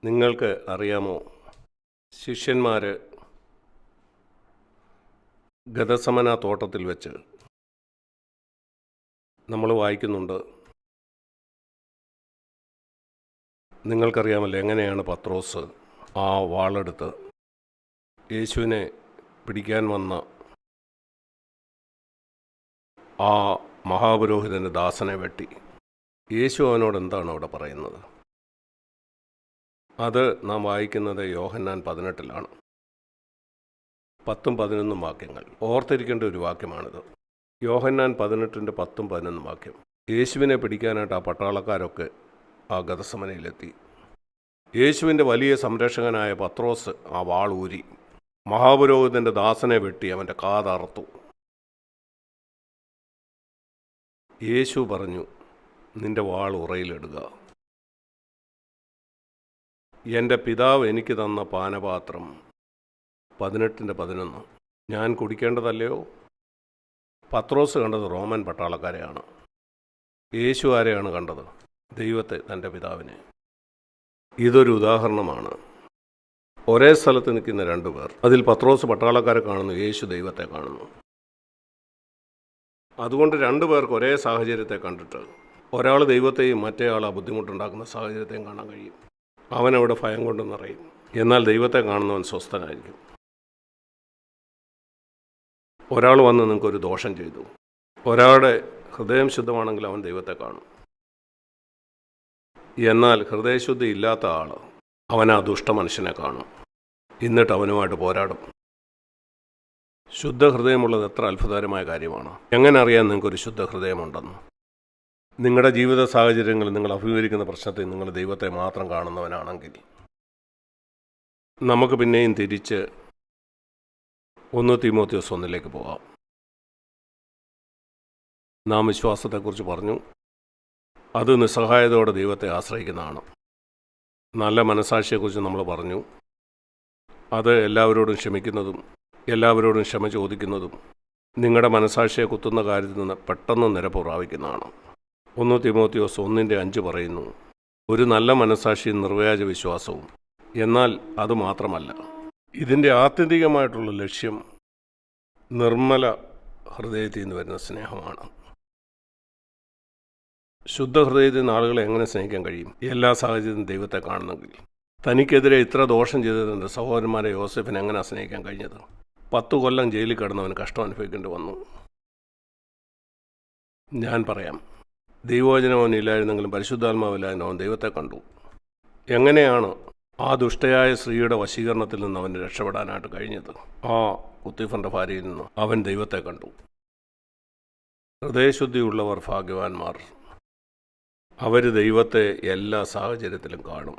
നിങ്ങൾക്ക് അറിയാമോ, ശിഷ്യന്മാർ ഗദസമന തോട്ടത്തിൽ വെച്ച് നമ്മൾ വായിക്കുന്നുണ്ട്. നിങ്ങൾക്കറിയാമല്ലോ എങ്ങനെയാണ് പത്രോസ് ആ വാളെടുത്ത് യേശുവിനെ പിടിക്കാൻ വന്ന ആ മഹാപുരോഹിതൻ്റെ ദാസനെ വെട്ടി. യേശു അവനോട് എന്താണ് അവിടെ പറയുന്നത്? അത് നാം വായിക്കുന്നത് യോഹന്നാൻ 18 10-11 വാക്യങ്ങൾ. ഓർത്തിരിക്കേണ്ട ഒരു വാക്യമാണിത്. യോഹന്നാൻ 18 10-11 വാക്യം. യേശുവിനെ പിടിക്കാനായിട്ട് ആ പട്ടാളക്കാരൊക്കെ ആ ഗദസമനയിലെത്തി. യേശുവിൻ്റെ വലിയ സംരക്ഷകനായ പത്രോസ് ആ വാൾ ഊരി മഹാപുരോഹിതൻ്റെ ദാസനെ വെട്ടി അവൻ്റെ കാതറുത്തു. യേശു പറഞ്ഞു, നിന്റെ വാൾ ഉറയിലിടുക. എൻ്റെ പിതാവ് എനിക്ക് തന്ന പാനപാത്രം 18:11 ഞാൻ കുടിക്കേണ്ടതല്ലയോ? പത്രോസ് കണ്ടത് റോമൻ പട്ടാളക്കാരെയാണ്. യേശു ആരെയാണ് കണ്ടത്? ദൈവത്തെ, തൻ്റെ പിതാവിനെ. ഇതൊരു ഉദാഹരണമാണ്. ഒരേ സ്ഥലത്ത് നിൽക്കുന്ന രണ്ടുപേർ. അതിൽ പത്രോസ് പട്ടാളക്കാരെ കാണുന്നു, യേശു ദൈവത്തെ കാണുന്നു. അതുകൊണ്ട് രണ്ടുപേർക്ക് ഒരേ സാഹചര്യത്തെ കണ്ടിട്ട് ഒരാൾ ദൈവത്തെയും മറ്റേയാൾ ആ ബുദ്ധിമുട്ടുണ്ടാക്കുന്ന സാഹചര്യത്തെയും കാണാൻ കഴിയും. അവനവിടെ ഭയം കൊണ്ട് നിറയും. എന്നാൽ ദൈവത്തെ കാണുന്നവൻ സ്വസ്ഥനായിരിക്കും. ഒരാൾ വന്ന് നിങ്ങൾക്കൊരു ദോഷം ചെയ്തു, ഒരാളുടെ ഹൃദയം ശുദ്ധമാണെങ്കിൽ അവൻ ദൈവത്തെ കാണും. എന്നാൽ ഹൃദയശുദ്ധി ഇല്ലാത്ത ആൾ അവൻ ആ ദുഷ്ട മനുഷ്യനെ കാണും, എന്നിട്ട് അവനുമായിട്ട് പോരാടും. ശുദ്ധ ഹൃദയമുള്ളത് എത്ര അത്ഭുതകരമായ കാര്യമാണ്. എങ്ങനെ അറിയാൻ നിങ്ങൾക്കൊരു ശുദ്ധ ഹൃദയമുണ്ടെന്ന്? നിങ്ങളുടെ ജീവിത സാഹചര്യങ്ങളിൽ നിങ്ങൾ അഭിമുഖീകരിക്കുന്ന പ്രശ്നത്തിൽ നിങ്ങൾ ദൈവത്തെ മാത്രം കാണുന്നവനാണെങ്കിൽ. നമുക്ക് പിന്നെയും തിരിച്ച് 1 തീമോഥെയോസ് 1 പോകാം. നാം വിശ്വാസത്തെക്കുറിച്ച് പറഞ്ഞു. അത് നിസ്സഹായതയോടെ ദൈവത്തെ ആശ്രയിക്കുന്നതാണ്. നല്ല മനസാക്ഷിയെക്കുറിച്ച് നമ്മൾ പറഞ്ഞു. അത് എല്ലാവരോടും ക്ഷമിക്കുന്നതും എല്ലാവരോടും ക്ഷമ ചോദിക്കുന്നതും നിങ്ങളുടെ മനസാക്ഷിയെ കുത്തുന്ന കാര്യത്തിൽ നിന്ന് പെട്ടെന്ന് നിരപ്പ് പ്രാപിക്കുന്നതാണ്. 1 തീമോഥെയോസ് 1:5 പറയുന്നു, ഒരു നല്ല മനസാക്ഷി നിർവ്യാജ വിശ്വാസവും. എന്നാൽ അത് മാത്രമല്ല, ഇതിൻ്റെ ആത്യന്തികമായിട്ടുള്ള ലക്ഷ്യം നിർമ്മല ഹൃദയത്തിൽ നിന്ന് വരുന്ന സ്നേഹമാണ്. ശുദ്ധ ഹൃദയത്തിൽ നിന്ന് ആളുകളെ എങ്ങനെ സ്നേഹിക്കാൻ കഴിയും? എല്ലാ സാഹചര്യത്തിലും ദൈവത്തെ കാണുന്നെങ്കിൽ. തനിക്കെതിരെ ഇത്ര ദോഷം ചെയ്തതിൻ്റെ സഹോദരന്മാരെ യോസെഫിനെ എങ്ങനെ സ്നേഹിക്കാൻ കഴിഞ്ഞത്? 10 കൊല്ലം ജയിലിൽ കിടന്നവന് കഷ്ടം അനുഭവിക്കേണ്ടി വന്നു. ഞാൻ പറയാം, ദൈവവചനം അവനില്ലായിരുന്നെങ്കിലും പരിശുദ്ധാത്മാവില്ലായിരുന്നു അവൻ ദൈവത്തെ കണ്ടു. എങ്ങനെയാണ് ആ ദുഷ്ടയായ സ്ത്രീയുടെ വശീകരണത്തിൽ നിന്ന് അവന് രക്ഷപ്പെടാനായിട്ട് കഴിഞ്ഞത്? ആ കുത്തിഫറിൻ്റെ ഭാര്യയിൽ നിന്ന് അവൻ ദൈവത്തെ കണ്ടു. ഹൃദയശുദ്ധിയുള്ളവർ ഭാഗ്യവാന്മാർ. അവർ ദൈവത്തെ എല്ലാ സാഹചര്യത്തിലും കാണും.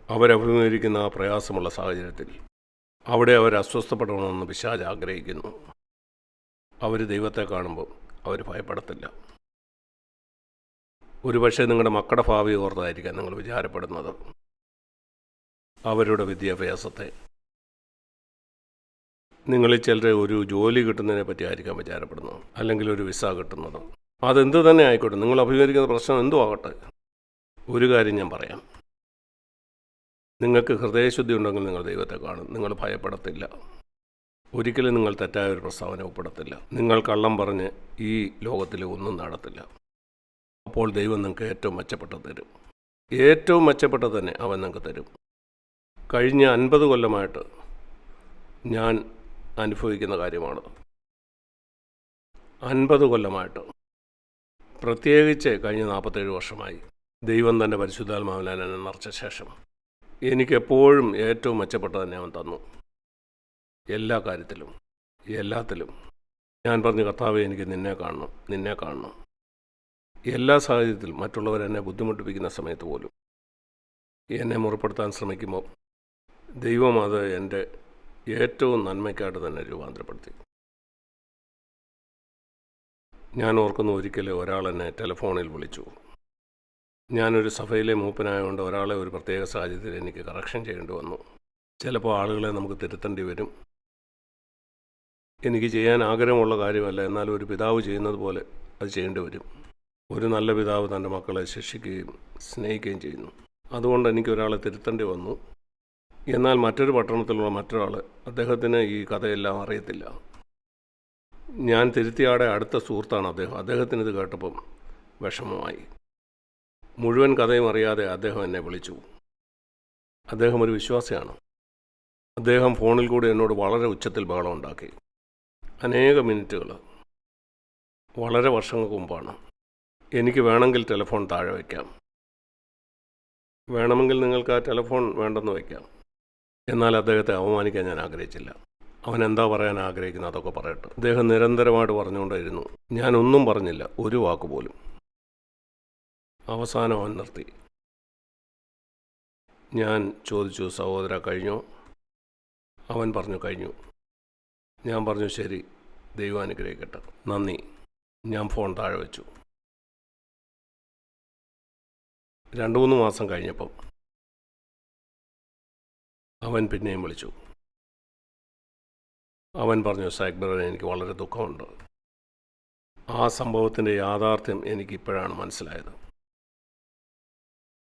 അവരഭിമുഖീകരിക്കുന്ന ആ പ്രയാസമുള്ള സാഹചര്യത്തിൽ അവിടെ അവർ അസ്വസ്ഥപ്പെടണമെന്ന് പിശാച് ആഗ്രഹിക്കുന്നു. അവർ ദൈവത്തെ കാണുമ്പോൾ അവർ ഭയപ്പെടത്തില്ല. ഒരുപക്ഷെ നിങ്ങളുടെ മക്കളുടെ ഭാവി ഓർത്തായിരിക്കാം നിങ്ങൾ വിചാരപ്പെടുന്നത്, അവരുടെ വിദ്യാഭ്യാസത്തെ. നിങ്ങളിൽ ചിലരെ ഒരു ജോലി കിട്ടുന്നതിനെ പറ്റി ആയിരിക്കാം വിചാരപ്പെടുന്നത്, അല്ലെങ്കിൽ ഒരു വിസ കിട്ടുന്നത്. അതെന്ത് തന്നെ ആയിക്കോട്ടെ, നിങ്ങൾ അഭിമുഖീകരിക്കുന്ന പ്രശ്നം എന്തും ആകട്ടെ, ഒരു കാര്യം ഞാൻ പറയാം, നിങ്ങൾക്ക് ഹൃദയശുദ്ധി ഉണ്ടെങ്കിൽ നിങ്ങൾ ദൈവത്തെ കാണും. നിങ്ങൾ ഭയപ്പെടത്തില്ല. ഒരിക്കലും നിങ്ങൾ തെറ്റായ ഒരു പ്രസ്താവന ഒപ്പിടത്തില്ല. നിങ്ങൾ കള്ളം പറഞ്ഞ് ഈ ലോകത്തിൽ ഒന്നും നടത്തില്ല. അപ്പോൾ ദൈവം നിങ്ങൾക്ക് ഏറ്റവും മെച്ചപ്പെട്ടത് തരും. ഏറ്റവും മെച്ചപ്പെട്ടത് തന്നെ അവൻ നിങ്ങൾക്ക് തരും. കഴിഞ്ഞ 50 കൊല്ലമായിട്ട് ഞാൻ അനുഭവിക്കുന്ന കാര്യമാണ്. 50 കൊല്ലമായിട്ട്, പ്രത്യേകിച്ച് കഴിഞ്ഞ 47 വർഷമായി ദൈവം തൻ്റെ പരിശുദ്ധാത്മാവിനാൽ എന്നെ നിറച്ച ശേഷം എനിക്കെപ്പോഴും ഏറ്റവും മെച്ചപ്പെട്ടത് തന്നെ അവൻ തന്നു. എല്ലാ കാര്യത്തിലും, എല്ലാത്തിലും. ഞാൻ പറഞ്ഞു, കർത്താവേ, എനിക്ക് നിന്നെ കാണണം, നിന്നെ കാണണം. എല്ലാ സാഹചര്യത്തിലും മറ്റുള്ളവരെന്നെ ബുദ്ധിമുട്ടിപ്പിക്കുന്ന സമയത്ത് പോലും എന്നെ മുറിപ്പെടുത്താൻ ശ്രമിക്കുമ്പോൾ ദൈവം അത് എൻ്റെ ഏറ്റവും നന്മയ്ക്കായിട്ട് തന്നെ രൂപാന്തരപ്പെടുത്തി. ഞാൻ ഓർക്കുന്നു, ഒരിക്കൽ ഒരാൾ എന്നെ ടെലിഫോണിൽ വിളിച്ചു. ഞാനൊരു സഭയിലെ മൂപ്പനായതുകൊണ്ട് ഒരാളെ ഒരു പ്രത്യേക സാഹചര്യത്തിൽ എനിക്ക് കറക്ഷൻ ചെയ്യേണ്ടി വന്നു. ചിലപ്പോൾ ആളുകളെ നമുക്ക് തിരുത്തേണ്ടി വരും. എനിക്ക് ചെയ്യാൻ ആഗ്രഹമുള്ള കാര്യമല്ല, എന്നാലും ഒരു പിതാവ് ചെയ്യുന്നത് പോലെ അത് ചെയ്യേണ്ടി വരും. ഒരു നല്ല പിതാവ് തൻ്റെ മക്കളെ ശിക്ഷിക്കുകയും സ്നേഹിക്കുകയും ചെയ്യുന്നു. അതുകൊണ്ട് എനിക്ക് ഒരാളെ തിരുത്തേണ്ടി വന്നു. എന്നാൽ മറ്റൊരു പട്ടണത്തിലുള്ള മറ്റൊരാൾ, അദ്ദേഹത്തിന് ഈ കഥയെല്ലാം അറിയത്തില്ല. ഞാൻ തിരുത്തിയാടെ അടുത്ത സുഹൃത്താണ് അദ്ദേഹം. അദ്ദേഹത്തിന് ഇത് കേട്ടപ്പം വിഷമമായി. മുഴുവൻ കഥയും അറിയാതെ അദ്ദേഹം എന്നെ വിളിച്ചു. അദ്ദേഹം ഒരു വിശ്വാസിയാണ്. അദ്ദേഹം ഫോണിൽ കൂടി എന്നോട് വളരെ ഉച്ചത്തിൽ ബഹളം ഉണ്ടാക്കി. അനേക മിനിറ്റുകൾ. വളരെ വർഷങ്ങൾക്ക് മുമ്പാണ്. എനിക്ക് വേണമെങ്കിൽ ടെലിഫോൺ താഴെ വയ്ക്കാം, വേണമെങ്കിൽ നിങ്ങൾക്ക് ആ ടെലിഫോൺ വേണ്ടെന്ന് വയ്ക്കാം. എന്നാൽ അദ്ദേഹത്തെ അവമാനിക്കാൻ ഞാൻ ആഗ്രഹിച്ചില്ല. അവൻ എന്താ പറയാൻ ആഗ്രഹിക്കുന്നത് അതൊക്കെ പറയട്ടെ. അദ്ദേഹം നിരന്തരമായിട്ട് പറഞ്ഞുകൊണ്ടിരുന്നു. ഞാനൊന്നും പറഞ്ഞില്ല, ഒരു വാക്കുപോലും. അവസാനം അവൻ നിർത്തി. ഞാൻ ചോദിച്ചു, സഹോദര കഴിഞ്ഞോ? അവൻ പറഞ്ഞു കഴിഞ്ഞു. ഞാൻ പറഞ്ഞു ശരി, ദൈവം അനുഗ്രഹിക്കട്ടെ, നന്ദി. ഞാൻ ഫോൺ താഴെ വെച്ചു. 2-3 മാസം കഴിഞ്ഞപ്പം അവൻ പിന്നെയും വിളിച്ചു. അവൻ പറഞ്ഞു, സാഗ്ബറൻ, എനിക്ക് വളരെ ദുഃഖമുണ്ട്. ആ സംഭവത്തിൻ്റെ യാഥാർത്ഥ്യം എനിക്കിപ്പോഴാണ് മനസ്സിലായത്.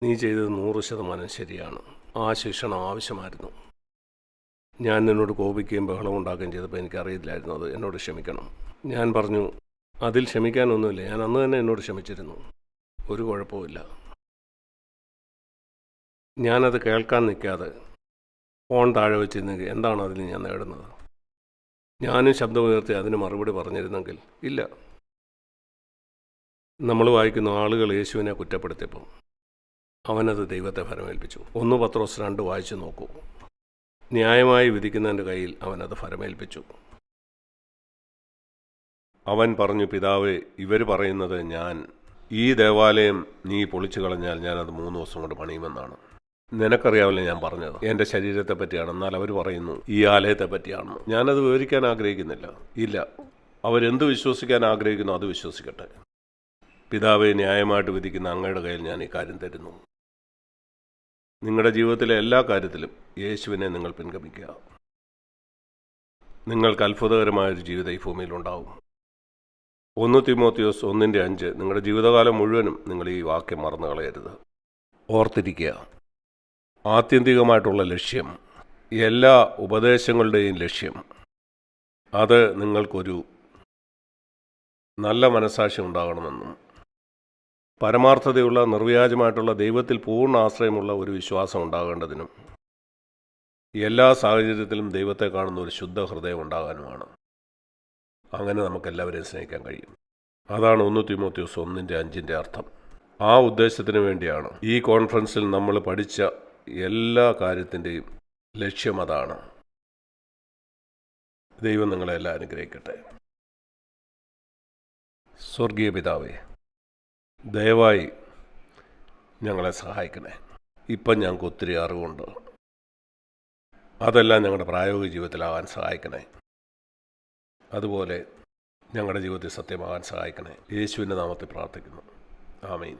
നീ ചെയ്തത് 100% ശരിയാണ്. ആ ശിക്ഷണം ആവശ്യമായിരുന്നു. ഞാൻ നിന്നോട് കോപിക്കുകയും ബഹളമുണ്ടാക്കുകയും ചെയ്തപ്പോൾ എനിക്കറിയില്ലായിരുന്നു അത്. എന്നോട് ക്ഷമിക്കണം. ഞാൻ പറഞ്ഞു, അതിൽ ക്ഷമിക്കാനൊന്നുമില്ല. ഞാൻ അന്ന് തന്നെ എന്നോട് ക്ഷമിച്ചിരുന്നു. ഒരു കുഴപ്പമില്ല. ഞാനത് കേൾക്കാൻ നിൽക്കാതെ ഫോൺ താഴെ വെച്ചിരുന്നെങ്കിൽ എന്താണ് അതിൽ ഞാൻ നേടുന്നത്? ഞാനും ശബ്ദമുയർത്തി അതിന് മറുപടി പറഞ്ഞിരുന്നെങ്കിൽ ഇല്ല. നമ്മൾ വായിക്കുന്ന ആളുകൾ യേശുവിനെ കുറ്റപ്പെടുത്തിയപ്പോൾ അവനത് ദൈവത്തെ ഫലമേൽപ്പിച്ചു. 1 പത്രോസ് 2 വായിച്ചു നോക്കൂ. ന്യായമായി വിധിക്കുന്നതിൻ്റെ കയ്യിൽ അവനത് ഫലമേൽപ്പിച്ചു. അവൻ പറഞ്ഞു, പിതാവേ, ഇവർ പറയുന്നത് ഈ ദേവാലയം നീ പൊളിച്ചു കളഞ്ഞാൽ ഞാനത് 3 ദിവസം കൊണ്ട് പണിയുമെന്നാണ്. നിനക്കറിയാവില്ല ഞാൻ പറഞ്ഞത് എൻ്റെ ശരീരത്തെ പറ്റിയാണ്. എന്നാൽ അവർ പറയുന്നു ഈ ആലയത്തെ പറ്റിയാണ്. ഞാനത് വിവരിക്കാൻ ആഗ്രഹിക്കുന്നില്ല. ഇല്ല, അവരെന്ത് വിശ്വസിക്കാൻ ആഗ്രഹിക്കുന്നു അത് വിശ്വസിക്കട്ടെ. പിതാവെ, ന്യായമായിട്ട് വിധിക്കുന്ന അങ്ങയുടെ കയ്യിൽ ഞാൻ ഈ കാര്യം തരുന്നു. നിങ്ങളുടെ ജീവിതത്തിലെ എല്ലാ കാര്യത്തിലും യേശുവിനെ നിങ്ങൾ പിൻഗമിക്കുക. നിങ്ങൾക്ക് അത്ഭുതകരമായൊരു ജീവിതം ഈ ഭൂമിയിലുണ്ടാവും. 1 തീമോത്തിയോസ് 1:5. നിങ്ങളുടെ ജീവിതകാലം മുഴുവനും നിങ്ങൾ ഈ വാക്യം മറന്നു കളയരുത്. ഓർത്തിരിക്കുക, ആത്യന്തികമായിട്ടുള്ള ലക്ഷ്യം, എല്ലാ ഉപദേശങ്ങളുടെയും ലക്ഷ്യം, അത് നിങ്ങൾക്കൊരു നല്ല മനസ്സാക്ഷി ഉണ്ടാകണമെന്നും പരമാർത്ഥതയുള്ള നിർവ്യാജമായിട്ടുള്ള ദൈവത്തിൽ പൂർണ്ണ ആശ്രയമുള്ള ഒരു വിശ്വാസം ഉണ്ടാകേണ്ടതിനും എല്ലാ സാഹചര്യത്തിലും ദൈവത്തെ കാണുന്ന ഒരു ശുദ്ധ ഹൃദയം ഉണ്ടാകാനുമാണ്. അങ്ങനെ നമുക്കെല്ലാവരെയും സ്നേഹിക്കാൻ കഴിയും. അതാണ് 1 തീമോത്തിയോസ് 1:5 അർത്ഥം. ആ ഉദ്ദേശത്തിന് വേണ്ടിയാണ് ഈ കോൺഫറൻസിൽ നമ്മൾ പഠിച്ച എല്ലാ കാര്യത്തിൻ്റെയും ലക്ഷ്യം അതാണ്. ദൈവം നിങ്ങളെല്ലാം അനുഗ്രഹിക്കട്ടെ. സ്വർഗീയ പിതാവേ, ദയവായി ഞങ്ങളെ സഹായിക്കണേ. ഇപ്പം ഞങ്ങൾക്ക് ഒത്തിരി അറിവുണ്ട്. അതെല്ലാം ഞങ്ങളുടെ പ്രായോഗിക ജീവിതത്തിലാകാൻ സഹായിക്കണേ. അതുപോലെ ഞങ്ങളുടെ ജീവിതത്തിൽ സത്യമാകാൻ സഹായിക്കണേ. യേശുവിൻ്റെ നാമത്തിൽ പ്രാർത്ഥിക്കുന്നു. ആമീൻ.